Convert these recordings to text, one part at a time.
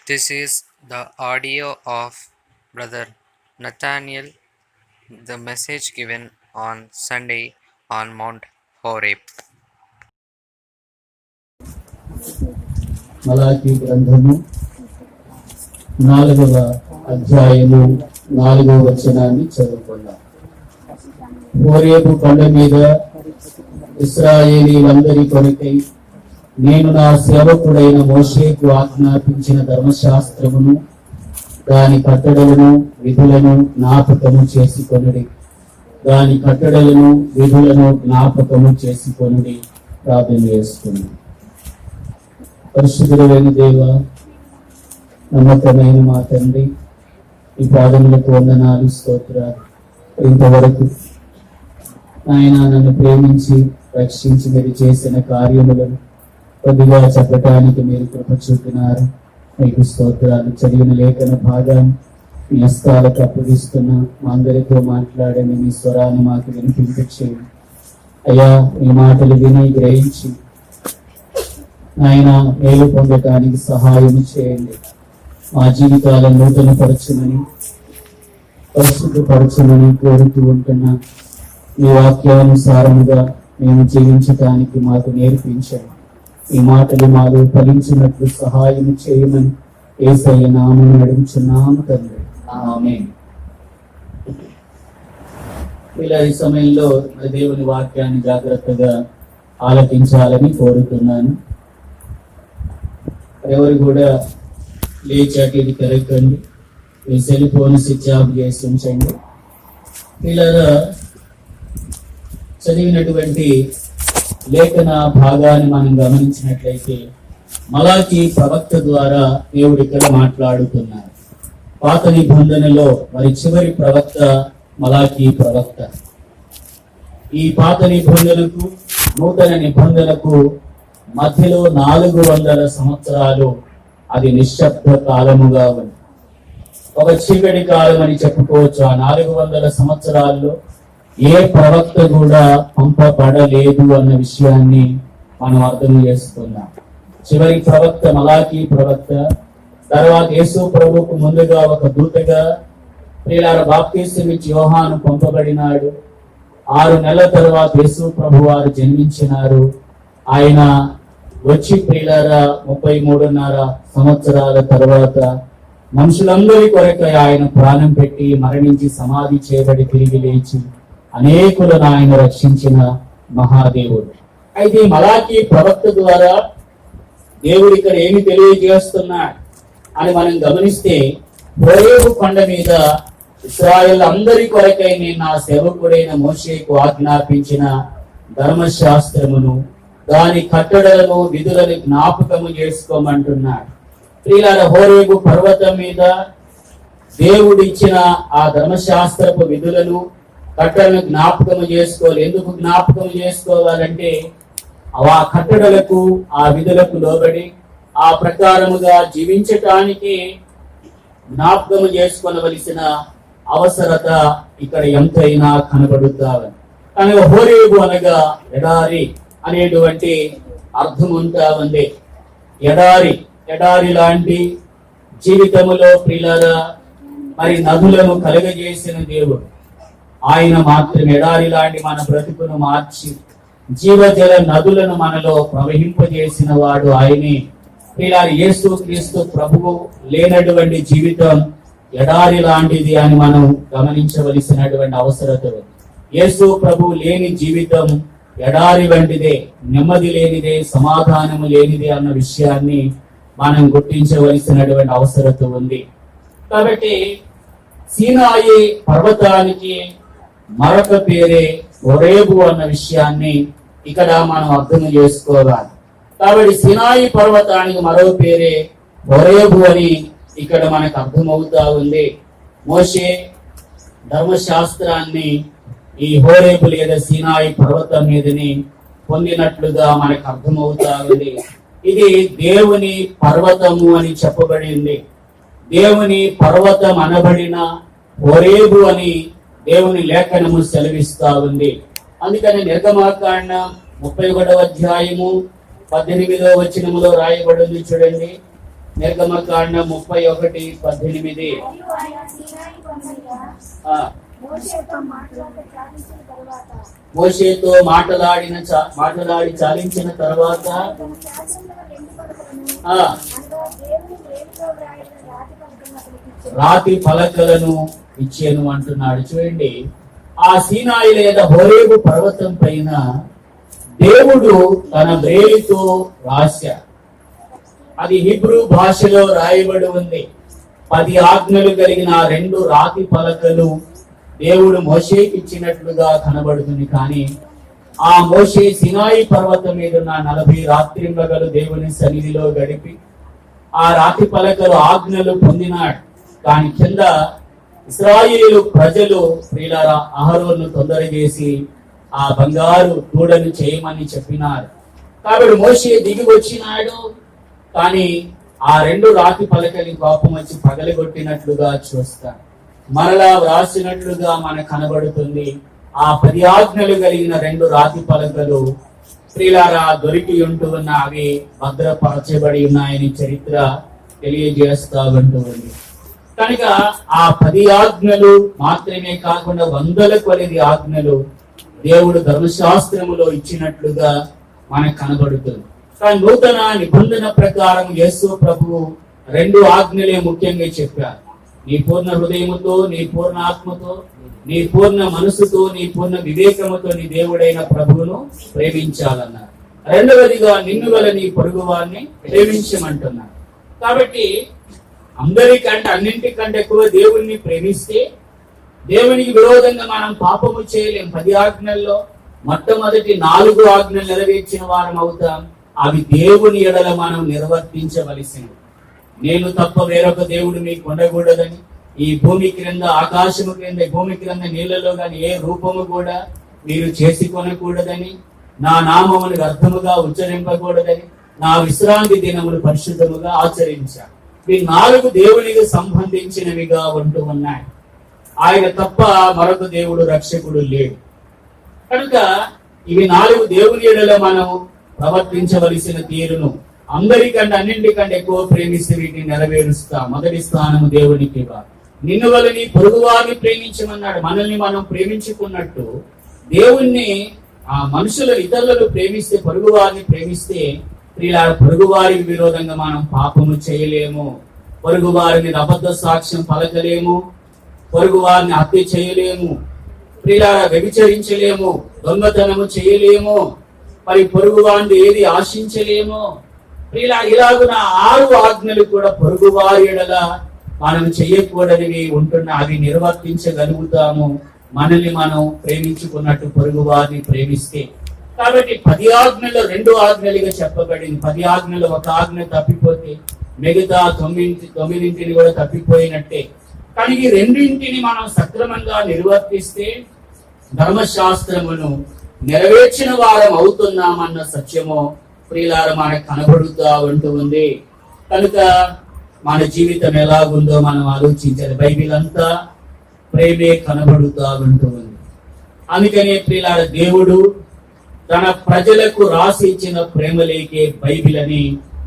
This is the audio of Brother Nathaniel, the message given on Sunday on Mount Horeb. Malachi గ్రంథము 4వ అధ్యాయము 4వ వచనాన్ని చదువుకుందాం. హోరేబు కొండ మీద ఇశ్రాయేలీలందరి కొరకై నేను నా సేవకుడైన మోషేకు ఆజ్ఞాపించిన ధర్మశాస్త్రమును దాని కట్టడలను విధులను జ్ఞాపకము చేసుకొనుడి. దాని కట్టడలను విధులను జ్ఞాపకము చేసుకొనుడి. ప్రార్థన చేసుకుని. పరిశుద్ధుడైన దేవ, నమ్మకమైన మా తండ్రి, ఈ పాదములకు వందనాలు, స్తోత్రాలు. ఇంతవరకు ఆయన నన్ను ప్రేమించి రక్షించి మీరు చేసిన కార్యములను కొద్దిగా చెప్పటానికి మీరు కృప చూపినారు. మీకు స్తోత్రాలు. చదివిన లేఖన భాగాన్ని మీ హస్తాలకు అప్పగిస్తున్నా. మా అందరితో మాట్లాడని మీ స్వరాన్ని మాకు వినిపించేయండి అయ్యా. మీ మాటలు విని గ్రహించి ఆయన మేలు పొందటానికి సహాయం చేయండి. మా జీవితాలను నూతనపరచమని పరిశుద్ధపరచమని కోరుతూ ఉంటున్నా. మీ వాక్యానుసారముగా మేము జీవించటానికి మాకు నేర్పించండి. ఈ మాటలు మాలో ఫలించినట్లు సహాయం చేయమని యేసయ్య నామమున అడుగుచున్నాము తండ్రి, ఆమేన్. ఇలా ఈ సమయంలో దేవుని వాక్యాన్ని జాగ్రత్తగా ఆలకించాలని కోరుతున్నాను. ఎవరు కూడా లేచాక ఇది తిరగండి. మీ సెల్ ఫోన్ స్విచ్ ఆఫ్ చేసి ఉంచండి. ఇలా చదివినటువంటి లేఖన భాగాన్ని మనం గమనించినట్లయితే మలాకీ ప్రవక్త ద్వారా దేవుడు ఇక్కడ మాట్లాడుతున్నారు. పాత నిబంధనలో మరి చివరి ప్రవక్త మలాకీ ప్రవక్త. ఈ పాత నిబంధనకు నూతన నిబంధనకు మధ్యలో 400 సంవత్సరాలు అది నిశ్శబ్ద కాలముగా ఉంది. ఒక చీకటి కాలం అని చెప్పుకోవచ్చు. ఆ 400 సంవత్సరాల్లో ఏ ప్రవక్త కూడా పంపబడలేదు అన్న విషయాన్ని మనం అర్థం చేసుకున్నాం. చివరి ప్రవక్త మలాకీ ప్రవక్త. తర్వాత యేసు ప్రభువుకు ముందుగా ఒక దూతగా ప్రియులార బాప్తిస్మమిచ్చి యోహాను పంపబడినాడు. 6 నెలల తర్వాత యేసు ప్రభు వారు జన్మించినారు. ఆయన వచ్చి ప్రియులార 33.5 సంవత్సరాల తర్వాత మనుషులందరి కొరకై ఆయన ప్రాణం పెట్టి మరణించి సమాధి చేయబడి తిరిగి లేచి అనేకులను ఆయన రక్షించిన మహాదేవుడు. అయితే మలాకీ ప్రవక్త ద్వారా దేవుడు ఇక్కడ ఏమి తెలియజేస్తున్నాడు అని మనం గమనిస్తే, హోరేబు కొండ మీద ఇశ్రాయేలు అందరి కొరకై నేను నా సేవకుడైన మోషేకు ఆజ్ఞాపించిన ధర్మశాస్త్రమును దాని కట్టడలను విధులను జ్ఞాపకము చేసుకోమంటున్నాడు. ప్రియులారా, హోరేబు పర్వతం మీద దేవుడు ఇచ్చిన ఆ ధర్మశాస్త్రపు విధులను కట్టడలను జ్ఞాపకము చేసుకోవాలి. ఎందుకు జ్ఞాపకం చేసుకోవాలంటే ఆ కట్టడలకు ఆ విధులకు లోబడి ఆ ప్రకారముగా జీవించటానికి జ్ఞాపకము చేసుకొనవలసిన అవసరత ఇక్కడ ఎంతైనా కనబడుతావని. కానీ హోరేబు అనగా ఎడారి అనేటువంటి అర్థం ఉంటా ఉంది. ఎడారి లాంటి జీవితములో ప్రియులారా మరి నదులను కలుగజేసిన దేవుడు ఆయన మాత్రం. ఎడారి లాంటి మన బ్రతుకును మార్చి జీవజల నదులను మనలో ప్రవహింపజేసిన వాడు ఆయనే. ప్రియులారా, యేసు క్రీస్తు ప్రభువు లేనటువంటి జీవితం ఎడారి లాంటిది అని మనం గమనించవలసినటువంటి అవసరత ఉంది. యేసు ప్రభువు లేని జీవితం ఎడారి వంటిదే, నెమ్మది లేనిదే, సమాధానము లేనిదే అన్న విషయాన్ని మనం గుర్తించవలసినటువంటి అవసరత ఉంది. కాబట్టి సీనాయి పర్వతానికి మరొక పేరే హోరేబు అన్న విషయాన్ని ఇక్కడ మనం అర్థం చేసుకోవాలి. కాబట్టి సీనాయి పర్వతానికి మరో పేరే హోరేబు అని ఇక్కడ మనకు అర్థమవుతా ఉంది. మోషే ధర్మశాస్త్రాన్ని ఈ హోరేబు లేదా సీనాయి పర్వతం మీదని పొందినట్లుగా మనకు అర్థమవుతా ఉంది. ఇది దేవుని పర్వతము అని చెప్పబడింది. దేవుని పర్వతం అనబడిన హోరేబు అని దేవుని లేఖనము సెలవిస్తా ఉంది. అందుకని నిర్గమాకాండం 31వ అధ్యాయము 18వ వచనములో రాయబడింది. చూడండి, నిర్గమకాండ 31:18. మరియు ఆయన సీనాయి కొండ మీద ఆ, మోషేతో మాట్లాడి ప్రార్థించిన తరువాత మోషేతో మాట్లాడి చాలించిన తర్వాత తన శాసనముల రెండు పలకలను ఆ, అనగా దేవుని వేలుతో వ్రాయబడిన రాతి పలకలను అతనికి ఇచ్చెను. రాతి పలకలను ఇచ్చాను అంటున్నాడు. చూడండి, ఆ సీనాయి లేదా హోరేబు పర్వతం పైన దేవుడు తన వేలితో రాశాడు. అది హీబ్రూ భాషలో రాయబడి ఉంది. 10 ఆజ్ఞలు కలిగిన ఆ 2 రాతి పలకలు దేవుడు మోషేకి ఇచ్చినట్లుగా కనబడుతుంది. కానీ ఆ మోషే సినాయి పర్వతం మీద ఉన్న 40 రాత్రింబగలు దేవుని సన్నిధిలో గడిపి ఆ రాతి పలకలు ఆజ్ఞలు పొందినాడు. కానీ కింద ఇశ్రాయేలు ప్రజలు ప్రియులారా అహరోను తొందర చేసి ఆ బంగారు దూడను చేయమని చెప్పినారు. కాబట్టి మోషే దిగి వచ్చినాడు. కానీ ఆ 2 రాతి పలకలి కోపం వచ్చి పగలగొట్టినట్లుగా చూస్తాం. మరలా వ్రాసినట్లుగా మనకు కనబడుతుంది. ఆ 10 ఆజ్ఞలు కలిగిన 2 రాతి పలకలు ప్రియులారా దొరికి ఉంటూ ఉన్న అవి భద్రపరచబడి ఉన్నాయని చరిత్ర తెలియజేస్తా ఉంటుంది. కనుక ఆ 10 ఆజ్ఞలు మాత్రమే కాకుండా 100 కొలది ఆజ్ఞలు దేవుడు ధర్మశాస్త్రములో ఇచ్చినట్లుగా మనకు కనబడుతుంది. కానీ నూతన నిబంధన ప్రకారం యేసు ప్రభువు 2 ఆజ్ఞలే ముఖ్యంగా చెప్పారు. నీ పూర్ణ హృదయముతో, నీ పూర్ణ ఆత్మతో, నీ పూర్ణ మనసుతో, నీ పూర్ణ వివేకముతో నీ దేవుడైన ప్రభువును ప్రేమించాలన్నారు. రెండవదిగా నిన్ను గల నీ పొరుగు వారిని ప్రేమించమంటున్నారు. కాబట్టి అందరికంటే అన్నింటికంటే ఎక్కువ దేవుణ్ణి ప్రేమిస్తే దేవునికి విరోధంగా మనం పాపము చేయలేం. 10 ఆజ్ఞల్లో మొట్టమొదటి 4 ఆజ్ఞలు నెరవేర్చిన వారం అవుతాం. అవి దేవుని ఎడల మనం నిర్వర్తించవలసినవి. నేను తప్ప వేరొక దేవుడు మీకు ఉండకూడదని, ఈ భూమి క్రింద ఆకాశము క్రింద భూమి క్రింద నీళ్లలో గాని ఏ రూపము కూడా మీరు చేసుకొనకూడదని, నా నామమును వ్యర్థముగా ఉచ్చరింపకూడదని, నా విశ్రాంతి దినములు పరిశుద్ధముగా ఆచరించాను. ఈ 4 దేవునికి సంబంధించినవిగా ఉంటూ ఉన్నాయి. ఆయన తప్ప మరొక దేవుడు రక్షకుడు లేడు. కనుక ఇవి 4 దేవుని ఎడల మనం ప్రవర్తించవలసిన తీరును అందరికంటే అన్నింటికంటే ఎక్కువ ప్రేమిస్తే వీటిని నెరవేరుస్తా. మొదటి స్థానము దేవునికి ఇవ్వాలి. నిన్ను వల్ల నీ పొరుగు వారిని ప్రేమించమన్నాడు. మనల్ని మనం ప్రేమించుకున్నట్టు దేవుణ్ణి ఆ మనుషులు ఇతరులను ప్రేమిస్తే, పొరుగు వారిని ప్రేమిస్తే పొరుగు వారికి విరోధంగా మనం పాపము చేయలేము. పొరుగు వారి మీద అబద్ధ సాక్ష్యం పలకలేము. పొరుగు వారిని హత్య చేయలేము. ప్రియులారా వ్యభిచరించలేము. దొంగతనము చేయలేము. మరి పొరుగు వారిని ఏది ఆశించలేము. ప్రియులా ఇలాగున 6 ఆజ్ఞలు కూడా పొరుగు వారి ఎడల మనం చేయకూడనివి ఉంటున్న అవి నిర్వర్తించగలుగుతాము మనల్ని మనం ప్రేమించుకున్నట్టు పొరుగు వారిని ప్రేమిస్తే. కాబట్టి 10 ఆజ్ఞలు 2 ఆజ్ఞలుగా చెప్పబడింది. 10 ఆజ్ఞలు ఒక ఆజ్ఞ తప్పిపోతే మిగతా 9 కూడా తప్పిపోయినట్టే. కానీ ఈ 2 మనం సక్రమంగా నిర్వర్తిస్తే ధర్మశాస్త్రమును నెరవేర్చిన వారం అవుతున్నామన్న సత్యము ప్రియులార మనకు కనబడుతూ ఉంటూ ఉంది. కనుక మన జీవితం ఎలాగుందో మనం ఆలోచించాలి. బైబిల్ అంతా ప్రేమే కనబడుతూ ఉంటూ ఉంది. అందుకనే ప్రియులార దేవుడు తన ప్రజలకు రాసి ఇచ్చిన ప్రేమలేకే బైబిల్ అని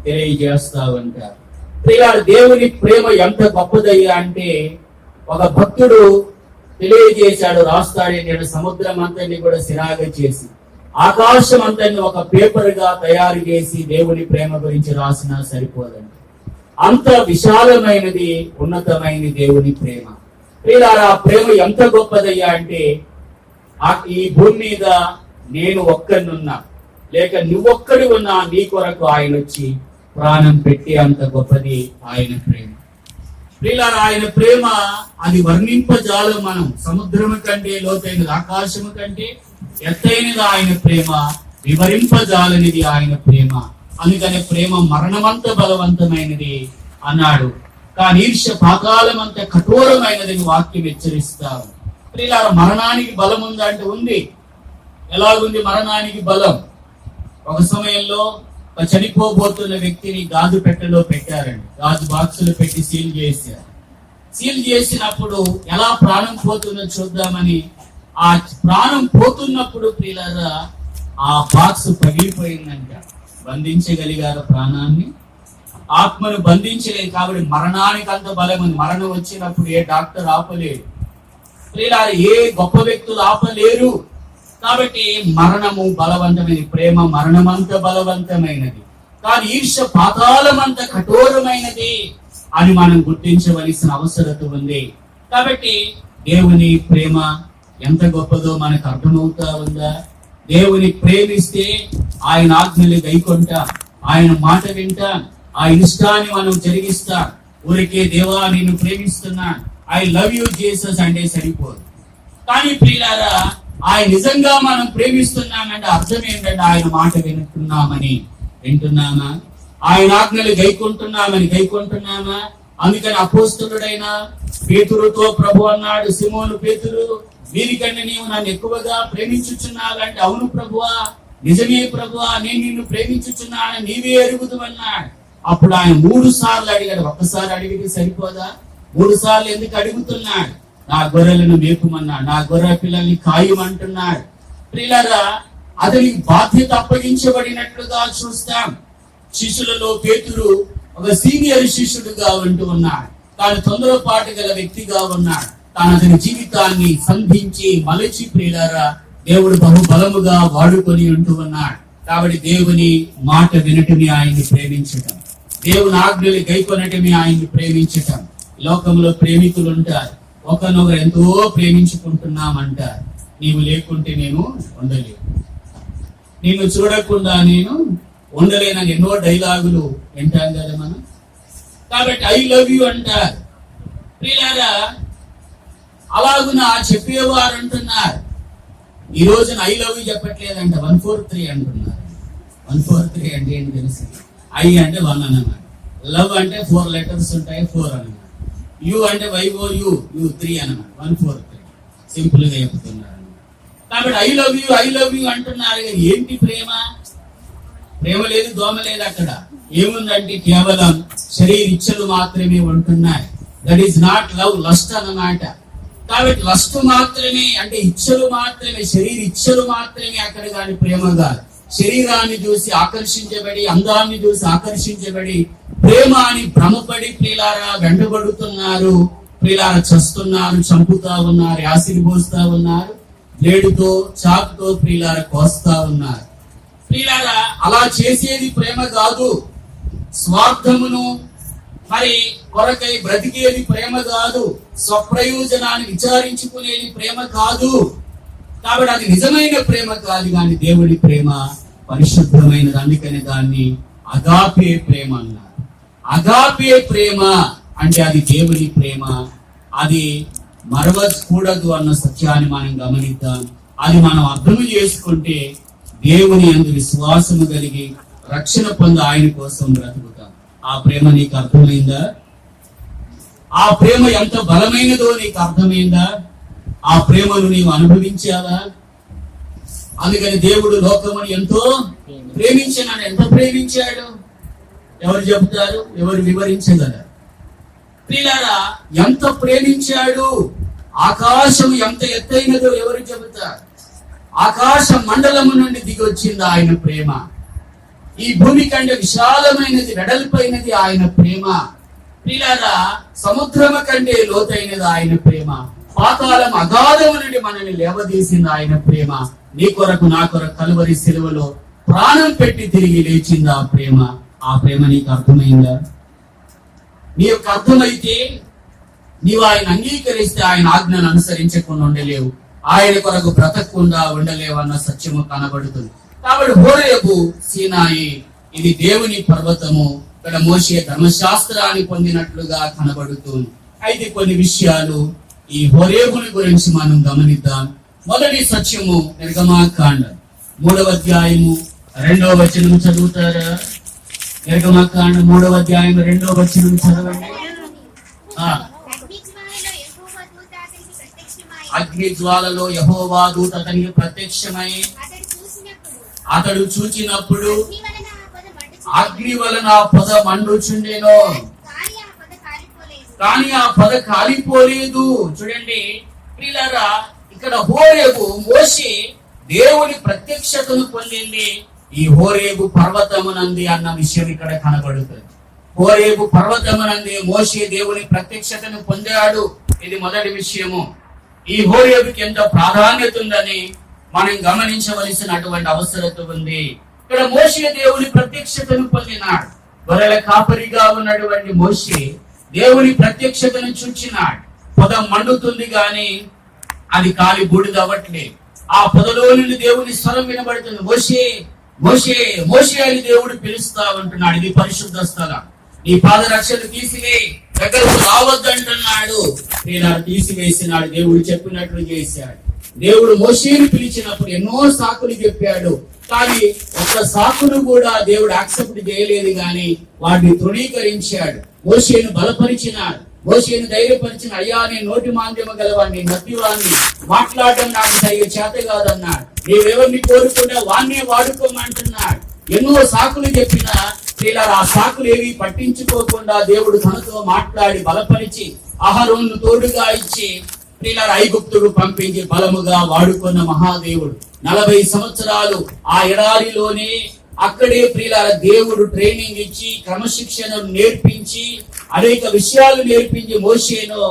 తెలియజేస్తా ఉంటారు. ప్రియులార దేవుని ప్రేమ ఎంత గొప్పదయ్యా అంటే ఒక భక్తుడు తెలియజేశాడు, రాస్తాడు. నేను సముద్రం అంతని కూడా సిరాగా చేసి ఆకాశం అంతని ఒక పేపర్ గా తయారు చేసి దేవుని ప్రేమ గురించి రాసినా సరిపోదండి. అంత విశాలమైనది, ఉన్నతమైనది దేవుని ప్రేమ. ప్రియులారా ప్రేమ ఎంత గొప్పదయ్యా అంటే ఈ భూమి మీద నేను ఒక్కనున్నా లేక నువ్వొక్కడి ఉన్నా నీ కొరకు ఆయన వచ్చి ప్రాణం పెట్టి అంత గొప్పది ఆయన ప్రేమ. ప్రియులారా ఆయన ప్రేమ అది వర్ణింపజాలం. మనం సముద్రము కంటే లోతైనది, ఆకాశము కంటే ఎత్తైనది ఆయన ప్రేమ, వివరింపజాలనిది ఆయన ప్రేమ. అందుకని ప్రేమ మరణమంత బలవంతమైనది అన్నాడు. కానీ ఈర్ష్య పాతాళమంత కఠోరమైనదని వాక్యం హెచ్చరిస్తారు. ప్రియులారా మరణానికి బలం ఉందంటే ఉంది. ఎలాగుంది మరణానికి బలం? ఒక సమయంలో చనిపోబోతున్న వ్యక్తిని గాజు పెట్టెలో పెట్టారండి. గాజు బాక్సులు పెట్టి సీల్ చేశారు. సీల్ చేసినప్పుడు ఎలా ప్రాణం పోతుందో చూద్దామని ఆ ప్రాణం పోతున్నప్పుడు ప్రియులారా ఆ బాక్స్ పగిలిపోయిందంట. బంధించగలిగారు ప్రాణాన్ని? ఆత్మను బంధించలేదు. కాబట్టి మరణానికి అంత బలం ఉంది. మరణం వచ్చినప్పుడు ఏ డాక్టర్ ఆపలేడు, ప్రియులారా, ఏ గొప్ప వ్యక్తులు ఆపలేరు. కాబట్టి మరణము బలవంతమైనది, ప్రేమ మరణమంత బలవంతమైనది, కానీ ఈర్ష్య పాతాళమంత కఠోరమైనది అని మనం గుర్తించవలసిన అవసరత ఉంది. కాబట్టి దేవుని ప్రేమ ఎంత గొప్పదో మనకు అర్థమవుతా ఉందా? దేవుని ప్రేమిస్తే ఆయన ఆజ్ఞలు గైకొంటా, ఆయన మాట వింటా, ఆయన ఇష్టాన్ని మనం జరిగిస్తా. ఊరికే దేవా నేను ప్రేమిస్తున్నా, ఐ లవ్ యూ జీసస్ అంటే సరిపోదు. కానీ ప్రియులారా, ఆయన నిజంగా మనం ప్రేమిస్తున్నామంటే అర్థం ఏంటంటే ఆయన మాట వింటున్నామా, ఆయన ఆజ్ఞలు గైకొంటున్నామా. అందుకని అపోస్తలుడైన పేతురుతో ప్రభు అన్నాడు, సిమోను పేతురు, వీరికంటే నీవు నన్ను ఎక్కువగా ప్రేమించుచున్నావంటే, అవును ప్రభువా, నిజమే ప్రభువా, నేను నిన్ను ప్రేమించుచున్నాను, నీవే ఎరుగుదువన్నాడు. అప్పుడు ఆయన 3 సార్లు అడిగాడు. ఒక్కసారి అడిగితే సరిపోదా? 3 సార్లు ఎందుకు అడుగుతున్నాడు? నా గొర్రెలను మేపుమన్నాడు, నా గొర్రె పిల్లల్ని కాయమంటున్నాడు. ప్రియులారా, అతనికి బాధ్యత అప్పగించబడినట్లుగా చూస్తాం. శిష్యులలో పేతురు ఒక సీనియర్ శిష్యుడుగా ఉంటూ ఉన్నాడు, తాను తొందరపాటు గల వ్యక్తిగా ఉన్నాడు. తాను అతని జీవితాన్ని సంధించి మలచి, ప్రియులారా, దేవుడు బహుబలముగా వాడుకొని ఉంటూ ఉన్నాడు. కాబట్టి దేవుని మాట వినటమే ఆయన్ని ప్రేమించటం, దేవుని ఆజ్ఞలు గైకొనటమే ఆయన్ని ప్రేమించటం. లోకంలో ప్రేమికులు ఉంటారు, ఒకరినొకరు ఎంతో ప్రేమించుకుంటున్నామంటారు. నీవు లేకుంటే నేను ఉండలేను, నిన్ను చూడకుండా నేను ఉండలేనని ఎన్నో డైలాగులు వింటాం కదా మనం. కాబట్టి ఐ లవ్ యూ అంటారు. ప్రియులారా, అలాగున చెప్పేవారు అంటున్నారు. ఈ రోజున ఐ లవ్ యూ చెప్పట్లేదంట, 143 అంటున్నారు. 143 అంటే ఏంటి తెలుసు? ఐ అంటే 1 అన్నమాట, లవ్ అంటే 4 లెటర్స్ ఉంటాయి, 4 అన్నమాట, యు అంటే YOU 3 అన్నమాట, 143 సింపుల్ గా చెప్తున్నారు. కాబట్టి ఐ లవ్ యూ అంటున్నారు. ఏంటి ప్రేమ? ప్రేమ లేదు, దోమ లేదు. అక్కడ ఏముందంటే కేవలం శరీర ఇచ్చలు మాత్రమే ఉంటున్నాయి. That is not love, lust అన్నమాట. కాబట్టి లస్ట్ మాత్రమే అంటే ఇచ్చలు మాత్రమే, శరీర ఇచ్చలు మాత్రమే అక్కడ, కానీ ప్రేమ కాదు. శరీరాన్ని చూసి ఆకర్షించబడి, అందాన్ని చూసి ఆకర్షించబడి, ప్రేమ అని భ్రమపడి ప్రియులారా వెంటబడుతున్నారు. ప్రియులారా చస్తున్నారు, చంపుతా ఉన్నారు, యాసిడ్ పోస్తా ఉన్నారు, బ్లేడుతో చాకుతో ప్రియులారా కోస్తా ఉన్నారు. ప్రియులారా, అలా చేసేది ప్రేమ కాదు. స్వార్థమును మరి కొరకై బ్రతికేది ప్రేమ కాదు. స్వప్రయోజనాన్ని విచారించుకునేది ప్రేమ కాదు. కాబట్టి అది నిజమైన ప్రేమ కాదు. కానీ దేవుడి ప్రేమ పరిశుద్ధమైనది. అందుకని దాన్ని అగాపే ప్రేమ అన్నారు. అగాపే ప్రేమ అంటే అది దేవుని ప్రేమ, అది మరవకూడదు అన్న సత్యాన్ని మనం గమనిద్దాం. అది మనం అర్థం చేసుకుంటే దేవుని యందు విశ్వాసము కలిగి రక్షణ పొంది ఆయన కోసం బ్రతుకుతాం. ఆ ప్రేమ నీకు అర్థమైందా? ఆ ప్రేమ ఎంత బలమైనదో నీకు అర్థమైందా? ఆ ప్రేమను నీవు అనుభవించావా? అందుకని దేవుడు లోకమును ఎంతో ప్రేమించాడు. ఎంత ప్రేమించాడు? ఎవరు చెబుతారు? ఎవరు వివరించగలరు? ప్రియులారా, ఎంత ప్రేమించాడు? ఆకాశం ఎంత ఎత్తైనదో ఎవరు చెబుతారు? ఆకాశ మండలము నుండి దిగి వచ్చింది ఆయన ప్రేమ. ఈ భూమి కంటే విశాలమైనది, వెడల్పైనది ఆయన ప్రేమ. ప్రియులారా, సముద్రము కంటే లోతైనది ఆయన ప్రేమ. పాతాళం అగాధము నుండి మనల్ని లేవదీసింది ఆయన ప్రేమ. నీ కొరకు నా కొరకు కలువరి సిలువలో ప్రాణం పెట్టి తిరిగి లేచింది ఆ ప్రేమ. ఆ ప్రేమ నీకు అర్థమైందా? నీ యొక్క అర్థమైతే నీవు ఆయన అంగీకరిస్తే ఆయన ఆజ్ఞను అనుసరించకుండా ఉండలేవు, ఆయన కొరకు బ్రతకకుండా ఉండలేవు అన్న సత్యము కనబడుతుంది. కాబట్టి హోరేబు సీనాయి ఇది దేవుని పర్వతము. ఇక్కడ మోషే ధర్మశాస్త్రాన్ని పొందినట్లుగా కనబడుతుంది. అయితే కొన్ని విషయాలు ఈ హోరేబుని గురించి మనం గమనిద్దాం. మొదటి సత్యము నిర్గమాకాండం 3వ అధ్యాయము 2వ వచనం చదువుతారా? నిర్గమాకాండం 3వ అధ్యాయం 2వ వచనం చదవండి. అగ్ని జ్వాలలో యెహోవా దూత అతనికి ప్రత్యక్షమై అతడు చూచినప్పుడు అగ్ని వలన పొద మండుచుండెను, కానీ ఆ పొద కాలిపోలేదు. చూడండి ప్రియులారా, ఇక్కడ హోరేబు మోషే దేవుని ప్రత్యక్షతను పొందింది ఈ హోరేబు పర్వతమునంది అన్న విషయం ఇక్కడ కనబడుతుంది. హోరేబు పర్వతమునందే మోషే దేవుని ప్రత్యక్షతను పొందాడు. ఇది మొదటి విషయము. ఈ హోరేబుకి ఎంత ప్రాధాన్యత ఉందని మనం గమనించవలసినటువంటి అవసరత ఉంది. ఇక్కడ మోషే దేవుని ప్రత్యక్షతను పొందినాడు. గొర్రెల కాపరిగా ఉన్నటువంటి మోషే దేవుని ప్రత్యక్షతను చూచినాడు. పొద మండుతుంది గాని అది కాలి బూడిద అవ్వట్లే. ఆ పొదలో నుండి దేవుని స్వరం వినబడుతుంది. మోషే మోషే మోషే అని దేవుడు పిలుస్తా ఉంటున్నాడు. ఇది పరిశుద్ధ స్థలం. నీ పాదరక్షలు తీసివే, దగ్గరకు రావద్దంటున్నాడు. నేను తీసివేసినాడు. దేవుడు చెప్పినట్లు చేశాడు. దేవుడు మోషేని పిలిచినప్పుడు ఎన్నో సాకులు చెప్పాడు. కానీ ఒక్క సాకును కూడా దేవుడు యాక్సెప్ట్ చేయలేదు. గాని వాటిని తృణీకరించాడు. మోషేను బలపరిచినాడు. మోషేను ధైర్యపరిచిన, అయ్యా నేను నోటి మాంద్యమ గలవాడిని, నత్తివాణ్ణి, మాట్లాడడం నాకు సరిగ్గా చేత కాదన్నాడు. నీవెవరిని కోరుకున్నా వాణ్ణే వాడుకోమంటున్నాడు. ఎన్నో సాకులు చెప్పినా ఆ సాకులు ఏవి పట్టించుకోకుండా దేవుడు తనతో మాట్లాడి బలపరిచి ఆహారంను తోడుగా ఇచ్చి ఐగుప్తుడు పంపించి బలముగా వాడుకున్న మహాదేవుడు. 40 సంవత్సరాలు ఆ ఎడారిలోనే అక్కడే ప్రియులార దేవుడు ట్రైనింగ్ ఇచ్చి క్రమశిక్షణను నేర్పించి అనేక విషయాలు నేర్పించి మోషేను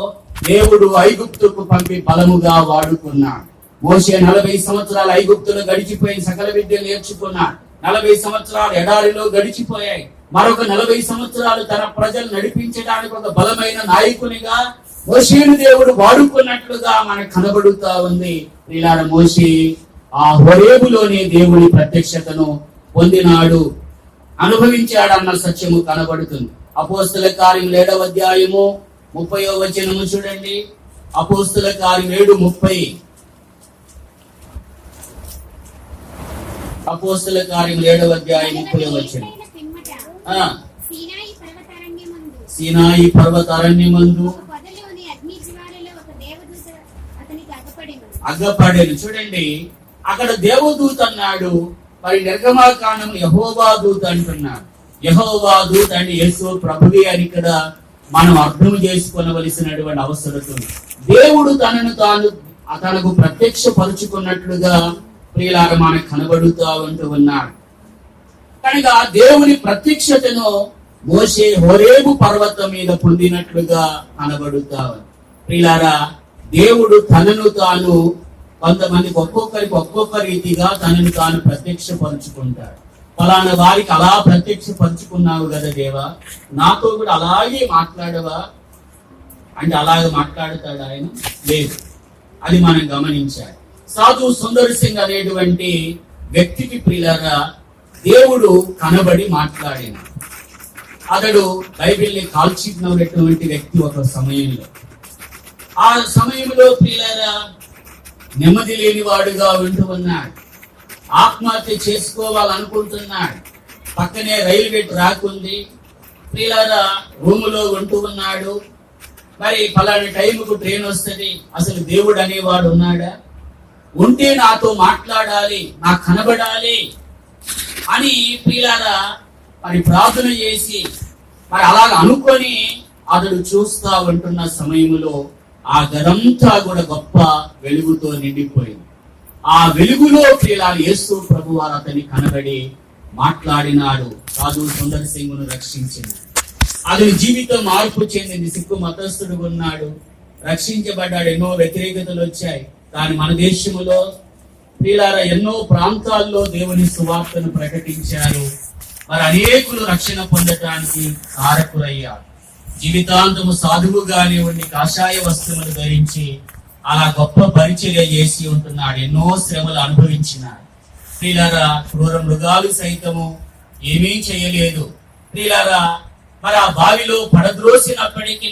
దేవుడు ఐగుప్తుకు పంపి బలముగా వాడుకున్నాడు. మోషే 40 సంవత్సరాలు ఐగుప్తులో గడిచిపోయి సకల విద్యలు నేర్చుకున్నాడు. 40 సంవత్సరాలు ఎడారిలో గడిచిపోయాయి. మరొక 40 సంవత్సరాలు తన ప్రజలు నడిపించడానికి ఒక బలమైన నాయకునిగా మోషేను దేవుడు వాడుకున్నట్లుగా మనకు కనబడుతా ఉంది. ప్రియులార మోషే ఆ హోరేబులోనే దేవుని ప్రత్యక్షతను పొందినాడు, అనుభవించాడు అన్న సత్యము కనబడుతుంది. అపోస్తుల కార్యం 7వ అధ్యాయము 30వ వచనము చూడండి. అపోస్తుల కార్యం 7:30. అపోస్తుల కార్యం 7వ అధ్యాయం 30వ వచనం. సీనాయి పర్వతారణ్యమందు అగ్గపడేను. చూడండి, అక్కడ దేవదూత అన్నాడు. మరి నిర్గమాకాండం యెహోవా దూత అంటున్నాడు. యెహోవా దూత అంటే యేసు ప్రభువే అని ఇక్కడ మనం అర్థం చేసుకోవలసినటువంటి అవసరం ఉంది. దేవుడు తనకు ప్రత్యక్షపరుచుకున్నట్లుగా ప్రియులారా మనకు కనబడుతూ ఉన్నాడు. కనుక దేవుని ప్రత్యక్షతను మోషే హోరేబు పర్వతం మీద పొందినట్లుగా కనబడుతా. ప్రియులారా, దేవుడు తనను తాను కొంతమందికి ఒక్కొక్క రీతిగా తనను తాను ప్రత్యక్షపరుచుకుంటాడు. ఫలానా వారికి అలా ప్రత్యక్షపరుచుకున్నావు కదా దేవా, నాతో కూడా అలాగే మాట్లాడవా అంటే అలాగే మాట్లాడుతాడు ఆయన? లేదు. అది మనం గమనించాలి. సాధు సుందర్ సింగ్ అనేటువంటి వ్యక్తికి ప్రియులారా దేవుడు కనబడి మాట్లాడిన. అతడు బైబిల్ని కాల్చినటువంటి వ్యక్తి. ఒక సమయంలో ఆ సమయంలో ప్రియులారా నెమ్మది లేని వాడుగా ఉంటూ ఉన్నాడు. ఆత్మహత్య చేసుకోవాలనుకుంటున్నాడు. పక్కనే రైల్వే ట్రాక్ ఉంది. ప్రియులారా రూములో ఉంటూ ఉన్నాడు. మరి ఫలాని టైంకు ట్రైన్ వస్తుంది. అసలు దేవుడు అనేవాడు ఉన్నాడా? ఉంటే నాతో మాట్లాడాలి, నాకు కనబడాలి అని ప్రియులారా మరి ప్రార్థన చేసి మరి అలాగ అనుకొని అతడు చూస్తా ఉంటున్న సమయంలో ఆ గదంతా కూడా గొప్ప వెలుగుతో నిండిపోయింది. ఆ వెలుగులో ప్రియులారా యేసు ప్రభువారు అతన్ని కనబడి మాట్లాడినాడు. సాధు సుందర్ సింగ్ ను రక్షించింది. అతని జీవితం మార్పు చెందింది. సిక్కు మతస్థుడు ఉన్నాడు, రక్షించబడ్డాడు. ఎన్నో వ్యతిరేకతలు వచ్చాయి. కానీ మన దేశంలో ప్రియులారా ఎన్నో ప్రాంతాల్లో దేవుని సువార్తను ప్రకటించారు. మరి అనేకులు రక్షణ పొందటానికి కారకులయ్యారు. జీవితాంతము సాధువుగానే ఉండి కాషాయ వస్త్రములు ధరించి అలా గొప్ప పరిచర్య చేసి ఉంటున్నాడు. ఎన్నో శ్రమలు అనుభవించినాడు. ప్రియులారా క్రూర మృగాలు సైతము ఏమీ చేయలేదు. ప్రియులారా మరి ఆ బావిలో పడద్రోసినప్పటికీ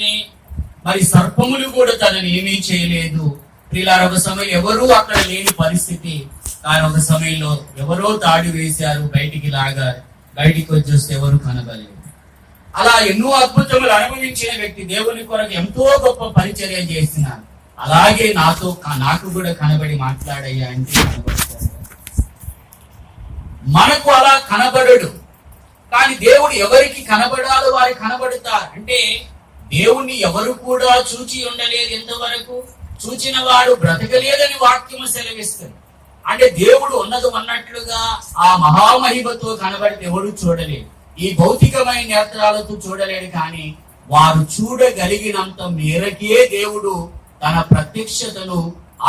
మరి సర్పములు కూడా తనని ఏమీ చేయలేదు. ప్రియులారా ఒక సమయం ఎవరూ అక్కడ లేని పరిస్థితి. కానీ ఒక సమయంలో ఎవరో తాడి వేశారు, బయటికి లాగారు. బయటికి వచ్చి చూస్తే ఎవరు కనబడలేదు. అలా ఎన్నో అద్భుతములు అనుభవించిన వ్యక్తి దేవుని కొరకు ఎంతో గొప్ప పరిచర్య చేస్తున్నాను. అలాగే నాకు కూడా కనబడి మాట్లాడయ్యా అంటే కనబడతాడు. మనకు అలా కనబడడు. కానీ దేవుడు ఎవరికి కనబడాలో వారికి కనబడతారు. అంటే దేవుణ్ణి ఎవరు కూడా చూచి ఉండలేదు. ఎంతవరకు చూచిన వాడు బ్రతకలేదని వాక్యము సెలవిస్తుంది. అంటే దేవుడు ఉన్నది అన్నట్లుగా ఆ మహామహిమతో కనబడితే ఎవడు చూడలేదు. ఈ భౌతికమైన నేత్రాలతో చూడలేడు, కానీ వారు చూడగలిగినంత మేరకే దేవుడు తన ప్రత్యక్షతను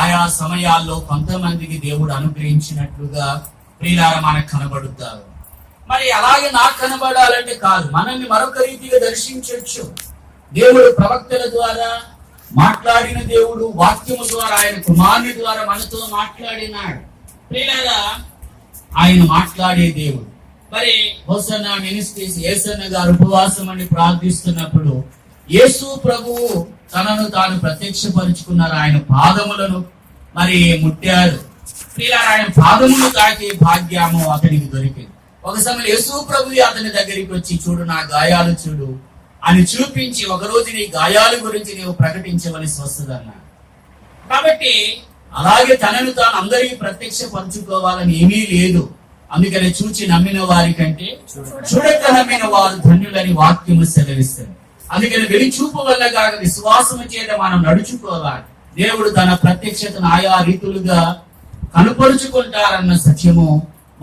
ఆయా సమయాల్లో కొంతమందికి దేవుడు అనుగ్రహించినట్లుగా ప్రియులారా మనకు కనబడుతారు. మరి అలాగే నాకు కనబడాలంటే కాదు, మనల్ని మరొక రీతిగా దర్శించవచ్చు. దేవుడు ప్రవక్తల ద్వారా మాట్లాడిన దేవుడు, వాక్యము ద్వారా ఆయన కుమారుని ద్వారా మనతో మాట్లాడినాడు. ప్రియులారా, ఆయన మాట్లాడే దేవుడు. మరి హోసన్నా మినిస్ట్రీస్ యేసన్న గారు ఉపవాసం అని ప్రార్థిస్తున్నప్పుడు యేసు ప్రభువు తనను తాను ప్రత్యక్షపరుచుకున్నారు. ఆయన పాదములను మరి ముట్టారు. ప్రియులారా, ఆయన పాదములు తాకే భాగ్యము అతనికి దొరికింది. ఒక సమయం యేసు ప్రభు అతని దగ్గరికి వచ్చి, చూడు నా గాయాలు చూడు అని చూపించి, ఒకరోజు నీ గాయాల గురించి నీవు ప్రకటించవలసి వస్తుందన్నాడు. కాబట్టి అలాగే తనను తాను అందరికీ ప్రత్యక్షపరచుకోవాలని ఏమీ లేదు. అందుకని చూచి నమ్మిన వారి కంటే చూడక నమ్మిన వారు ధన్యులని వాక్యము సెలవిస్తుంది. అందుకని వెలిచూపు వల్ల కాక విశ్వాసము చేత మనం నడుచుకోవాలి. దేవుడు తన ప్రత్యక్షతను ఆయా రీతులుగా కనుపరుచుకుంటారన్న సత్యము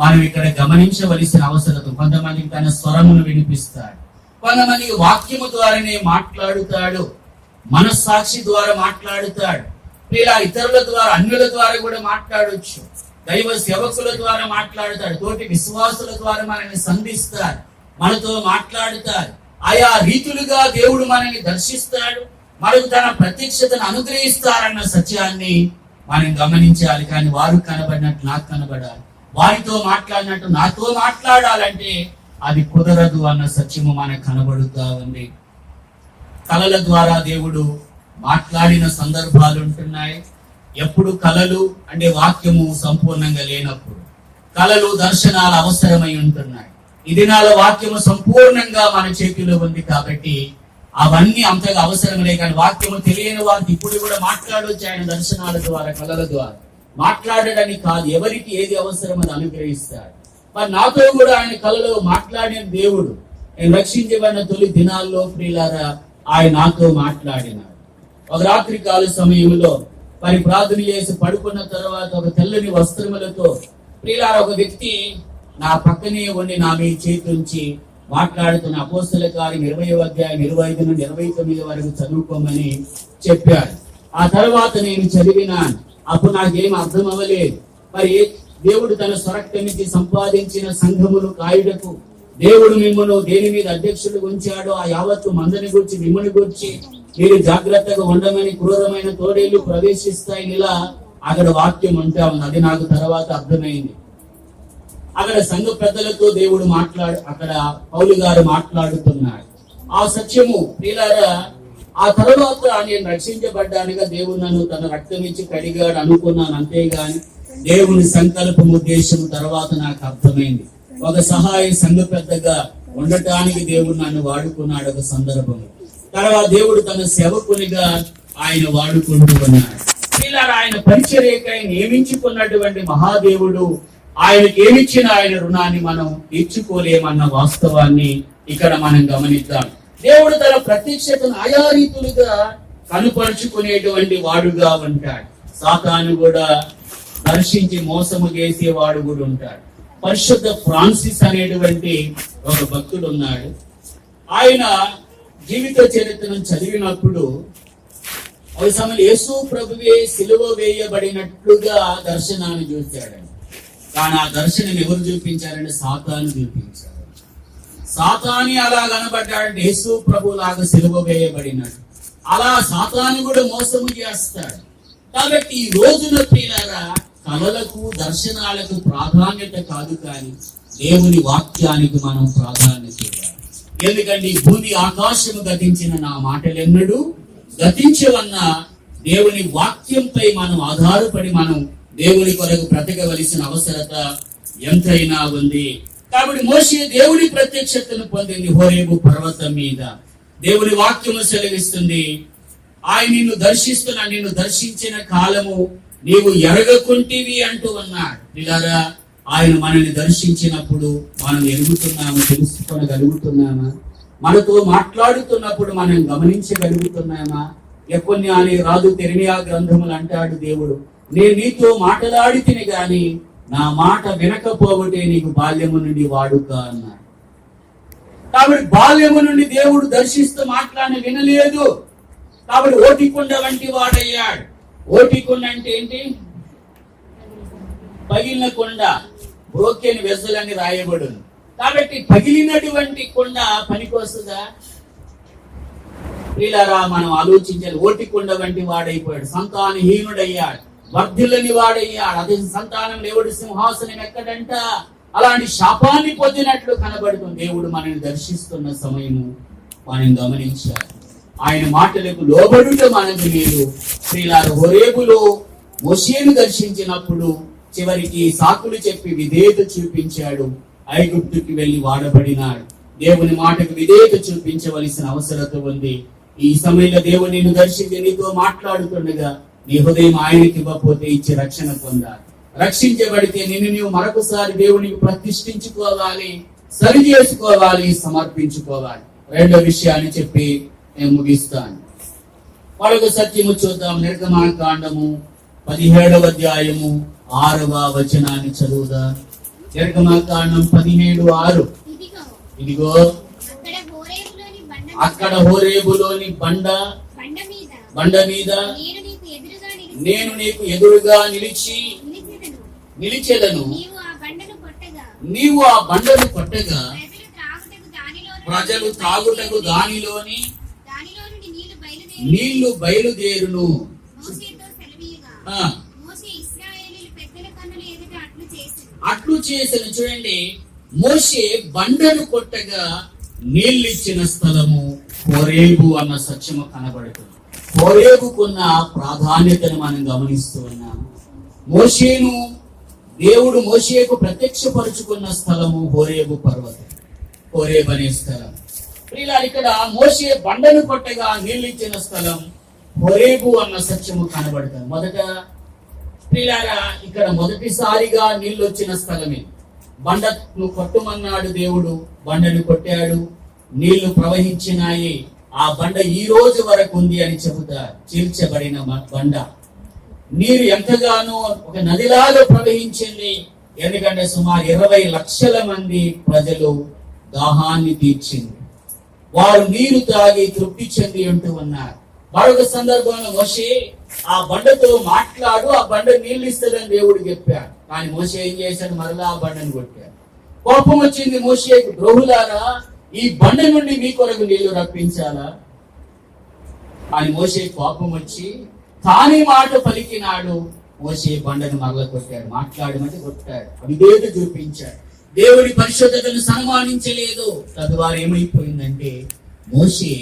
మనం ఇక్కడ గమనించవలసిన అవసరం. కొంతమందికి తన స్వరమును వినిపిస్తాడు, కొంతమందికి వాక్యము ద్వారానే మాట్లాడుతాడు, మనస్సాక్షి ద్వారా మాట్లాడుతాడు. ఇలా ఇతరుల ద్వారా, అన్యుల ద్వారా కూడా మాట్లాడవచ్చు. దైవ సేవకుల ద్వారా మాట్లాడుతాడు, తోటి విశ్వాసుల ద్వారా మనల్ని సంధిస్తాడు, మనతో మాట్లాడుతాడు. ఆయా రీతులుగా దేవుడు మనల్ని దర్శిస్తాడు, మనకు తన ప్రత్యక్షతను అనుగ్రహిస్తారన్న సత్యాన్ని మనం గమనించాలి. కానీ వారు కనబడినట్టు నాకు కనబడాలి, వారితో మాట్లాడినట్టు నాతో మాట్లాడాలంటే అది కుదరదు అన్న సత్యము మనకు కనబడుతా ఉంది. కళల ద్వారా దేవుడు మాట్లాడిన సందర్భాలు ఉంటున్నాయి. ఎప్పుడు కళలు అంటే వాక్యము సంపూర్ణంగా లేనప్పుడు కళలు, దర్శనాలు అవసరమై ఉంటున్నాయి. ఈ దినాల వాక్యము సంపూర్ణంగా మన చేతిలో ఉంది కాబట్టి అవన్నీ అంతగా అవసరం లే. కానీ వాక్యము తెలియని వారికి ఇప్పుడు కూడా మాట్లాడవచ్చు. ఆయన దర్శనాల ద్వారా, కళల ద్వారా మాట్లాడడానికి కాదు, ఎవరికి ఏది అవసరం అది అనుగ్రహిస్తాడు. మరి నాతో కూడా ఆయన కళలో మాట్లాడిన దేవుడు. నేను రక్షించబడిన తొలి దినాల్లో ప్రియులారా ఆయన నాతో మాట్లాడినాడు. ఒక రాత్రి కాల సమయంలో మరి ప్రార్థన చేసి పడుకున్న తర్వాత ఒక తెల్లని వస్త్రములతో ప్రియులారా ఒక వ్యక్తి నా పక్కనే ఉండి నా మీ చేతి నుంచి మాట్లాడుతున్న అపోస్తల కార్యం 20వ అధ్యాయం 25 నుండి 29 వరకు చదువుకోమని చెప్పాడు. ఆ తర్వాత నేను చదివినాను. అప్పుడు నాకేం అర్థం అవ్వలేదు. మరి దేవుడు తన స్వరక్తమిచ్చి సంపాదించిన సంఘమును కాయుటకు దేవుడు మిమ్మల్ని దేని మీద అధ్యక్షుడు ఉంచాడో ఆ యావత్తు మందని గురించి మిమ్మల్ని గురించి మీరు జాగ్రత్తగా ఉండమని క్రూరమైన తోడేళ్లు ప్రవేశిస్తాయని ఇలా అక్కడ వాక్యం ఉంటా ఉంది. అది నాకు తర్వాత అర్థమైంది. అక్కడ సంఘ పెద్దలతో దేవుడు అక్కడ పౌలు గారు మాట్లాడుతున్నాడు. ఆ సత్యము ప్రియులారా, ఆ తర్వాత నేను రక్షించబడ్డానుగా దేవుడు నన్ను తన రక్తం ఇచ్చి కడిగాడు అనుకున్నాను. అంతేగాని దేవుని సంకల్పం, ఉద్దేశం తర్వాత నాకు అర్థమైంది. ఒక సహాయ సంఘ పెద్దగా ఉండటానికి దేవుడు నన్ను వాడుకున్నాడు ఒక సందర్భంలో. తర్వాత దేవుడు తన సేవకునిగా ఆయన వాడుకుంటూ ఉన్నాడు. ప్రియులారా, ఆయన పరిచర్యకై నియమించుకున్నటువంటి మహాదేవుడు ఆయనకి ఏమిచ్చిన ఆయన రుణాన్ని మనం తీర్చుకోలేమన్న వాస్తవాన్ని ఇక్కడ మనం గమనిద్దాం. దేవుడు తన ప్రత్యక్షతను ఆయా రీతులుగా కనుపరుచుకునేటువంటి వాడుగా ఉంటాడు. సాతాను కూడా దర్శించి మోసము చేసేవాడు కూడా ఉంటాడు. పరిశుద్ధ ఫ్రాన్సిస్ అనేటువంటి ఒక భక్తుడు ఉన్నాడు. ఆయన జీవిత చరిత్రను చదివినప్పుడు ఒక సమయం యేసు ప్రభువే సిలువ వేయబడినట్లుగా దర్శనాన్ని చూశాడు. కానీ ఆ దర్శనం ఎవరు చూపించారంటే సాతాను చూపించారు. సాతాని అలా కనబడ్డాడంటే యేసు ప్రభు లాగా సిలువ వేయబడినట్టు అలా సాతాను కూడా మోసము చేస్తాడు. కాబట్టి ఈ రోజున ప్రియులారా కళలకు, దర్శనాలకు ప్రాధాన్యత కాదు, కానీ దేవుని వాక్యానికి మనం ప్రాధాన్యత ఇవ్వాలి. ఎందుకంటే ఈ భూమి ఆకాశము గతించిన నా మాటలెన్నడూ గతించవన్న దేవుని వాక్యంపై మనం ఆధారపడి మనం దేవుని కొరకు బ్రతకవలసిన అవసరత ఎంతైనా ఉంది. కాబట్టి మోషే దేవుని ప్రత్యక్షతను పొందింది హోరేబు పర్వతం మీద. దేవుని వాక్యము సెలవిస్తుంది, ఆయన నిన్ను దర్శించిన కాలము నీవు ఎరగకుంటివి అంటూ ఉన్నాడు. పిల్లరా, ఆయన మనల్ని దర్శించినప్పుడు మనం ఎరుగుతున్నామా, తెలుసుకోగలుగుతున్నామా? మనతో మాట్లాడుతున్నప్పుడు మనం గమనించగలుగుతున్నామా? ఎకొన్ని అని రాజు తెరిమియా గ్రంథములు అంటాడు దేవుడు, నేను నీతో మాట్లాడి తిని గాని నా మాట వినకపోవటే నీకు బాల్యము నుండి వాడుక అన్నాడు. కాబట్టి బాల్యము నుండి దేవుడు దర్శిస్తూ మాట్లాడిన వినలేదు. కాబట్టి ఓటికుండ వంటి వాడయ్యాడు. ఓటికుండ అంటే ఏంటి? పగిలిన కొండ, బ్రోకెన్ వెజల్ అని రాయబడును. కాబట్టి పగిలినటువంటి కొండ పనికొస్తుందా? ప్రియులారా, మనం ఆలోచించాలి. ఓటికుండ వంటి వాడైపోయాడు, సంతానహీనుడయ్యాడు, వర్ధిల్లని వాడయ్యాడు. అదే సంతానం దేవుడి సింహాసనం ఎక్కడంట? అలాంటి శాపాన్ని పొందినట్లు కనబడుతుంది. దేవుడు మనల్ని దర్శిస్తున్న సమయము మనం గమనించాలి. ఆయన మాటలకు లోబడుట మనకు లేదు. ప్రియులారా, హోరేబులో మోషేను దర్శించినప్పుడు చివరికి సాకులు చెప్పి విధేయత చూపించాడు. ఐగుప్తుకి వెళ్లి వాడబడినాడు. దేవుని మాటకు విధేయత చూపించవలసిన అవసరత ఉంది. ఈ సమయంలో దేవుడు నిన్ను దర్శించి నీతో మాట్లాడుతుండగా నీ హృదయం ఆయనకి ఇవ్వకపోతే ఇచ్చి రక్షణ పొందాలి. రక్షించబడితే నిన్ను నీవు మరొకసారి దేవునికి ప్రతిష్ఠించుకోవాలి, సరి చేసుకోవాలి, సమర్పించుకోవాలి. రెండో విషయాన్ని చెప్పి నేను ముగిస్తాను. మరొక సత్యము చూద్దాం. నిర్గమాకాండము 17వ అధ్యాయము 6వ వచనాన్ని చదువుదా. నిర్గమాకాండం 17:6. ఇదిగో అక్కడ హోరేబులోని బండ మీద నేను నీకు ఎదురుగా నిలిచెదను. నీవు ఆ బండను కొట్టగా ప్రజలు త్రాగుటకు దానిలోని నీళ్లు బయలుదేరును. అట్లు చేసిన, చూడండి, మోషే బండను కొట్టగా నీళ్ళిచ్చిన స్థలము హోరేబు అన్న సత్యము కనబడుతుంది. హోరేబుకున్న ప్రాధాన్యతను మనం గమనిస్తూ ఉన్నాము. మోషేను దేవుడు మోషేకు ప్రత్యక్షపరుచుకున్న స్థలము హోరేబు పర్వతం, హోరేబు అనే స్థలం. ప్రియులారా, ఇక్కడ మోషే బండను కొట్టగా నీళ్ళిచ్చిన స్థలం హోరేబు అన్న సత్యము కనబడుతుంది. మొదట ప్రియులారా, ఇక్కడ మొదటిసారిగా నీళ్ళు వచ్చిన స్థలమే. బండను కొట్టమన్నాడు దేవుడు, బండను కొట్టాడు, నీళ్లు ప్రవహించినాయి. ఆ బండ ఈ రోజు వరకు ఉంది అని చెబుతారు. చీల్చబడిన బండ నీరు ఎంతగానో ఒక నదిలాగా ప్రవహించింది. ఎందుకంటే సుమారు 20 లక్షల మంది ప్రజలు దాహాన్ని తీర్చింది. వారు నీరు తాగి తృప్తి చెంది ఉంటూ ఉన్నారు. మరొక సందర్భంలో మోషే ఆ బండతో మాట్లాడు, ఆ బండ నీళ్ళు ఇస్తుందని దేవుడు చెప్పాడు. కానీ మోషే ఏం చేశాడు? మరలా ఆ బండను కొట్టాడు. కోపం వచ్చింది మోషేకు. ద్రోహులారా, ఈ బండ నుండి మీ కొరకు నీళ్లు రప్పించాలా అని మోషే కోపం వచ్చి తానే మాట పలికినాడు. మోషే బండను మరల కొట్టాడు. మాట్లాడమంటే కొట్టాడు, అవిధేయత చూపించాడు, దేవుడి పరిశుద్ధతను సన్మానించలేదు. తద్వారా ఏమైపోయిందంటే మోషే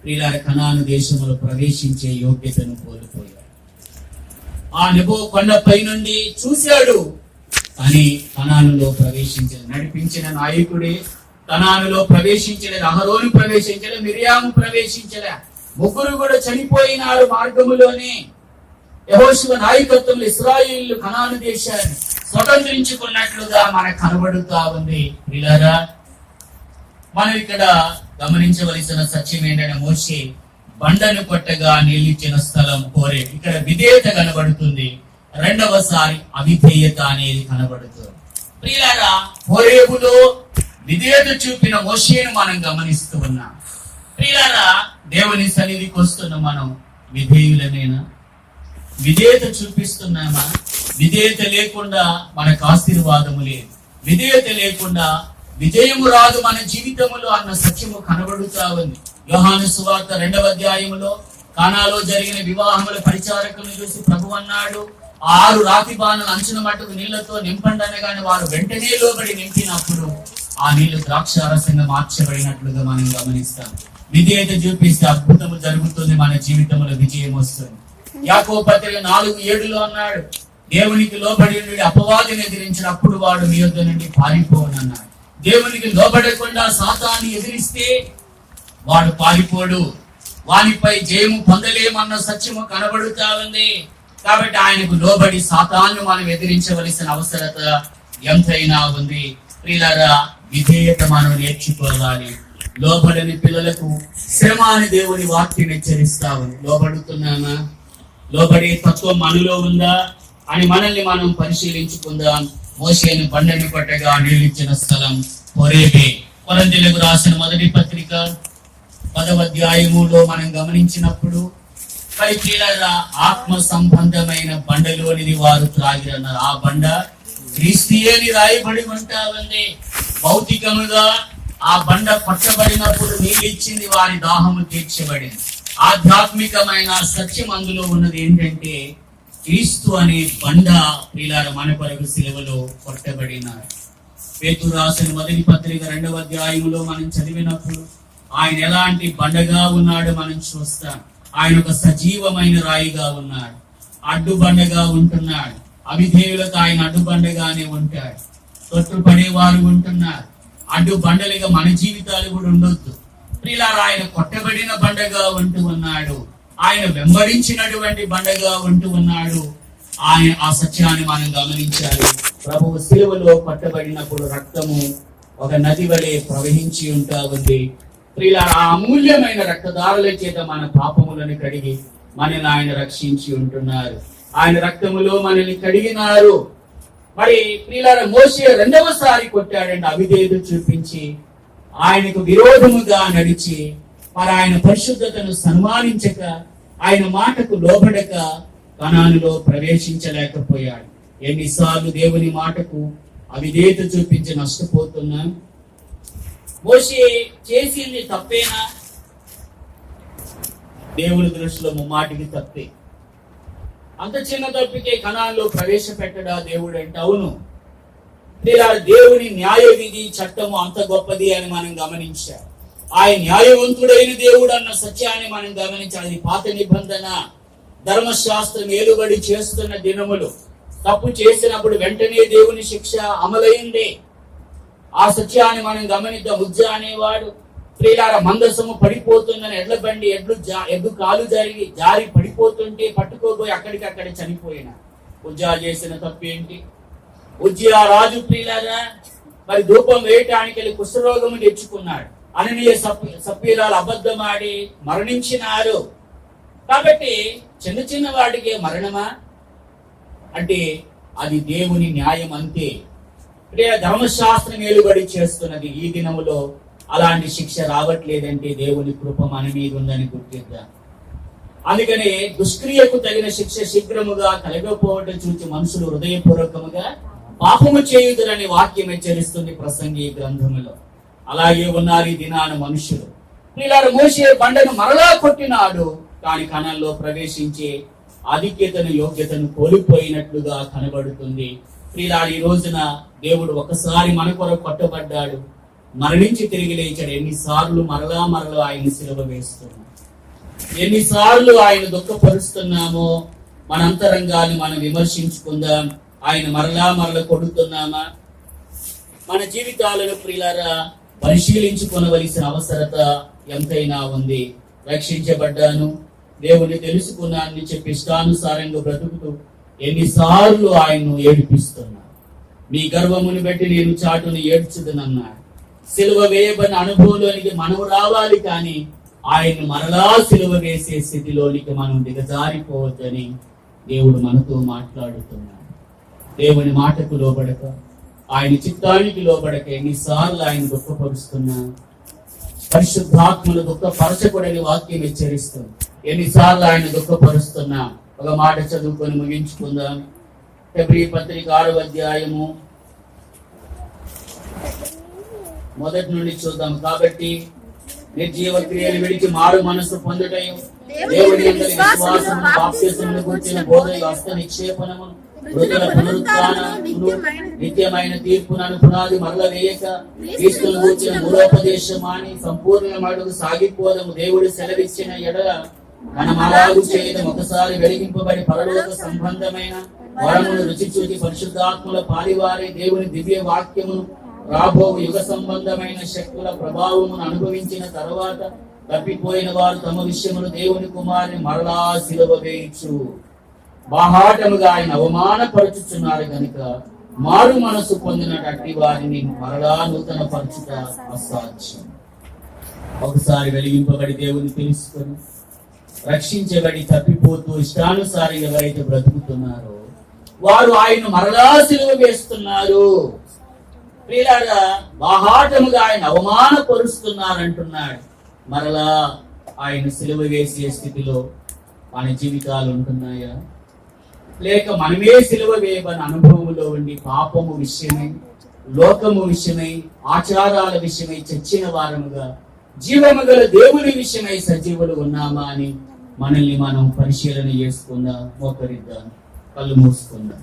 ప్రియులార కనాను దేశంలో ప్రవేశించే యోగ్యతను కోల్పోయాడు. ఆ నెబో కొండపై నుండి చూశాడు, కానీ కనానులో నడిపించిన నాయకుడే కనానులో ప్రవేశించలేదు. అహరోను ప్రవేశించలేదు, మిర్యాము ప్రవేశించలే. ముగ్గురు కూడా చనిపోయినారు మార్గములోనే. యెహోషువ నాయకత్వంలో ఇశ్రాయేలు కనాను దేశాన్ని స్వతంత్రించుకున్నట్లుగా మనకు కనబడుతా ఉంది. ప్రియులారా, మనం ఇక్కడ గమనించవలసిన సత్యం ఏంటంటే మోషే బండను కొట్టగా నీళ్ళిచ్చిన స్థలం హోరేబు. ఇక్కడ విధేయత కనబడుతుంది. రెండవసారి అవిధేయత అనేది కనబడుతుంది. ప్రియులారా, హోరేబులో విధేయత చూపిన మోషేను మనం గమనిస్తూ ఉన్నాం. ప్రియులారా, దేవుని సన్నిధికి వస్తున్న మనం విధేయులమేనా? విధేయత చూపిస్తున్నామా? విధేయత లేకుండా మనకు ఆశీర్వాదము లేదు. విధేయత లేకుండా విజయము రాదు మన జీవితములో అన్న సత్యము కనబడుతా ఉంది. యోహాను సువార్త 2వ అధ్యాయములో కానాలో జరిగిన వివాహముల పరిచారకులను చూసి ప్రభు అన్నాడు, 6 రాతి బాణలు అంచున మట్టుకు నీళ్లతో నింపండి అనగానే వారు వెంటనే లోబడి నింపినప్పుడు ఆ నీళ్లు ద్రాక్షారసంగా మార్చబడినట్లుగా మనం గమనిస్తాం. విధేయత చూపిస్తే అద్భుతము జరుగుతుంది, మన జీవితంలో విజయం వస్తుంది. యాకోబు పత్రిక 4:7 అన్నాడు, దేవునికి లోబడి నుండి అపవాదిని ఎదిరించినప్పుడు వాడు మీ యొద్ద నుండి పారిపోనన్నాడు. దేవునికి లోబడకుండా సాతాన్ని ఎదిరిస్తే వాడు పారిపోడు, వానిపై జయము పొందలేమన్న సత్యము కనబడుతా ఉంది. కాబట్టి ఆయనకు లోబడి సాతాన్ని మనం ఎదిరించవలసిన అవసరత ఎంతైనా ఉంది. ప్రియులారా, విధేయత మనం నేర్చుకోవాలి. లోబడని పిల్లలకు శ్రమ అని దేవుని వాక్యం హెచ్చరిస్తా ఉంది. లోబడుతున్నామా? లోబడే తత్వం మనలో ఉందా అని మనల్ని మనం పరిశీలించుకుందాం. మోషేను బండను కొట్టగా నీళ్ళిచ్చిన స్థలం హోరేబే. కొరింథీయులకు రాసిన మొదటి పత్రిక 10వ అధ్యాయములో మనం గమనించినప్పుడు మరి ప్రియులారా, ఆత్మ సంబంధమైన బండలోనిది వారు త్రాగిరన్నారు. ఆ బండ క్రీస్తుయే అని రాయబడి ఉంటావండి. భౌతికముగా ఆ బండ పట్టబడినప్పుడు నీళ్ళు ఇచ్చింది, వారి దాహము తీర్చబడింది. ఆధ్యాత్మికమైన సత్యం అందులో ఉన్నది ఏంటంటే క్రీస్తు అనే బండ ప్రియులారా మన కొరకు సిలువలో కొట్టబడినారు. పేతురు రాసిన మొదటి పత్రిక 2వ అధ్యాయములో మనం చదివినప్పుడు ఆయన ఎలాంటి బండగా ఉన్నాడో మనం చూస్తాం. ఆయన ఒక సజీవమైన రాయిగా ఉన్నాడు, అడ్డుబండగా ఉంటున్నాడు. అవిధేయులకు ఆయన అడ్డుబండగానే ఉంటాడు. తొట్టుపడేవారు ఉంటున్నారు. అడ్డుబండలుగా మన జీవితాలు కూడా ఉండొద్దు ప్రియులారా. ఆయన కొట్టబడిన బండగా ఉంటూ ఉన్నాడు. ఆయన వెంబడించినటువంటి బండగా ఉంటూ ఉన్నాడు. ఆయన ఆ సత్యాన్ని మనం గమనించాలి. ప్రభువు సిలువలో కొట్టబడినప్పుడు రక్తము ఒక నది వలె ప్రవహించి ఉంటా ఉంది ప్రియులారా. ఆ అమూల్యమైన రక్తదారుల చేత మన పాపములను కడిగి మనల్ని ఆయన రక్షించి ఉంటున్నారు. ఆయన రక్తములో మనల్ని కడిగినారు. మరి ప్రియులారా, మోషే రెండవసారి కొట్టాడండి, అవిధేయత చూపించి ఆయనకు విరోధముగా నడిచి మరి ఆయన పరిశుద్ధతను సన్మానించక ఆయన మాటకు లోబడక కనానులో ప్రవేశించలేకపోయాడు. ఎన్నిసార్లు దేవుని మాటకు అవిధేయత చూపించి నష్టపోతున్నాం. మోషే చేసింది తప్పేనా? దేవుని దృష్టిలో ముమ్మాటికి తప్పే. అంత చిన్న తప్పికే కణాల్లో ప్రవేశపెట్టడా దేవుడు అంటే? అవును. దేవుని న్యాయ విధి చట్టము అంత గొప్పది అని మనం గమనించాం. ఆయన న్యాయవంతుడైన దేవుడు అన్న సత్యాన్ని మనం గమనించాలి. అది పాత నిబంధన. ధర్మశాస్త్రం ఏలుబడి చేస్తున్న దినములు. తప్పు చేసినప్పుడు వెంటనే దేవుని శిక్ష అమలైంది. ఆ సత్యాన్ని మనం గమనిద్దాం. ఉజ్జ అనేవాడు ప్రియులారా మందసము పడిపోతుందని ఎడ్ల బండి ఎడ్లు కాలు జారి పడిపోతుంటే పట్టుకోబోయి అక్కడికక్కడ చనిపోయిన. ఉజ్జా చేసిన తప్పు ఏంటి? ఉజ్జా రాజు ప్రియులారా మరి ధూపం వేయటానికి వెళ్ళి కుష్ఠరోగము తెచ్చుకున్నాడు. అననీయ సప్పీరాలు అబద్ధమాడి మరణించినారు. కాబట్టి చిన్న చిన్న వాటికే మరణమా అంటే అది దేవుని న్యాయం అంతే. ధర్మశాస్త్రం ఏలుబడి చేస్తున్నది. ఈ దినములో అలాంటి శిక్ష రావట్లేదంటే దేవుని కృప మన మీద ఉందని గుర్తిద్దాం. అందుకనే దుష్క్రియకు తగిన శిక్ష శీఘ్రముగా కలగకపోవటం చూసి మనుషులు హృదయపూర్వకముగా పాపము చేయుదురని వాక్యం హెచ్చరిస్తుంది ప్రసంగి గ్రంథములో. అలాగే ఉన్నారు ఈ దినాన మనుషులు. ప్రియులారా, మోషే బండను మరలా కొట్టినాడు, కాని కణంలో ప్రవేశించే ఆధిక్యతను యోగ్యతను కోల్పోయినట్లుగా కనబడుతుంది. ప్రియులారా, ఈ రోజున దేవుడు ఒకసారి మన కొరకు కొట్టబడ్డాడు, మరణించి తిరిగి లేచాడు. ఎన్నిసార్లు మరలా ఆయన సిలువ వేస్తున్నాం, ఎన్నిసార్లు ఆయన దుఃఖపరుస్తున్నామో మన అంతరంగాన్ని మనం విమర్శించుకుందాం. ఆయన మరలా కొడుతున్నామా? మన జీవితాలను ప్రియులారా పరిశీలించుకొనవలసిన అవసరత ఎంతైనా ఉంది. రక్షించబడ్డాను, దేవుని తెలుసుకున్నానని చెప్పి ఇష్టానుసారంగా బ్రతుకుతూ ఎన్నిసార్లు ఆయన్ను ఏడిపిస్తున్నా. మీ గర్వమును బట్టి నేను చాటును ఏడ్చుదనన్నాడు. సిలువ వేయబడిన అనుభవంలోనికి మనం రావాలి, కానీ ఆయన్ని మరలా సిలువ వేసే స్థితిలోనికి మనం దిగజారిపోవద్దని దేవుడు మనతో మాట్లాడుతున్నాడు. దేవుని మాటకు లోబడక, ఆయన చిత్తానికి లోబడక ఎన్నిసార్లు ఆయన దుఃఖపరుస్తున్నా. పరిశుద్ధాత్మను దుఃఖపరచకూడని వాక్యం హెచ్చరిస్తుంది. ఎన్నిసార్లు ఆయన దుఃఖపరుస్తున్నా. ఒక మాట చదువుకొని ముగించుకుందాం. హెబ్రీ పత్రిక 6వ అధ్యాయము మొదటి నుండి చూద్దాం. కాబట్టి నిర్జీవ క్రియలు విడిచి మారు మనసు పొందుటయు, దేవుని యందు విశ్వాసమును, బాప్తిస్మమును గూర్చిన బోధయు, హస్త నిక్షేపణమును, మృతుల పునరుత్థానమును, నిత్యమైన తీర్పును పునాది మరల వేయక క్రీస్తును గూర్చిన మూలోపదేశమాని సంపూర్ణమడుగు సాగిపోదము. దేవుడు సెలవిచ్చిన ఎడల మనం అలాగు చేయడం. ఒకసారి వెలిగింపబడి పరలోక సంబంధమైన వరమును రుచి చూచి పరిశుద్ధాత్మల పాలివారి దేవుని దివ్య వాక్యమును రాబో యుగ సంబంధమైన శక్తుల ప్రభావమును అనుభవించిన తర్వాత తప్పిపోయిన వారు తమ విషయమును దేవుని కుమారుని మరలా సిలువ వేయచ్చు. బాహాటముగా ఆయన అవమానపరచుచున్నారు గనుక మారు మనసు పొందినటువంటి వారిని మరలా నూతన పరచుట అసాధ్యం. ఒకసారి వెలిగింపబడి దేవుని తెలుసుకొని రక్షించబడి తప్పిపోతూ ఇష్టానుసారంగా ఎవరైతే బ్రతుకుతున్నారో వారు ఆయన మరలా సిలువ వేస్తున్నారు. ప్రియులారా, బాహాటముగా ఆయన అవమానపరుస్తున్నారంటున్నాడు. మరలా ఆయన సిలువ వేసే స్థితిలో మన జీవితాలు ఉంటున్నాయా? లేక మనమే సిలువ వేయబడిన అనుభవంలో ఉండి పాపము విషయమై, లోకము విషయమై, ఆచారాల విషయమై చచ్చిన వారముగా జీవము గల దేవుని విషయమై సజీవులు ఉన్నామా అని మనల్ని మనం పరిశీలన చేసుకుందాం. మోకరిద్దాం, కళ్ళు మూసుకుందాం.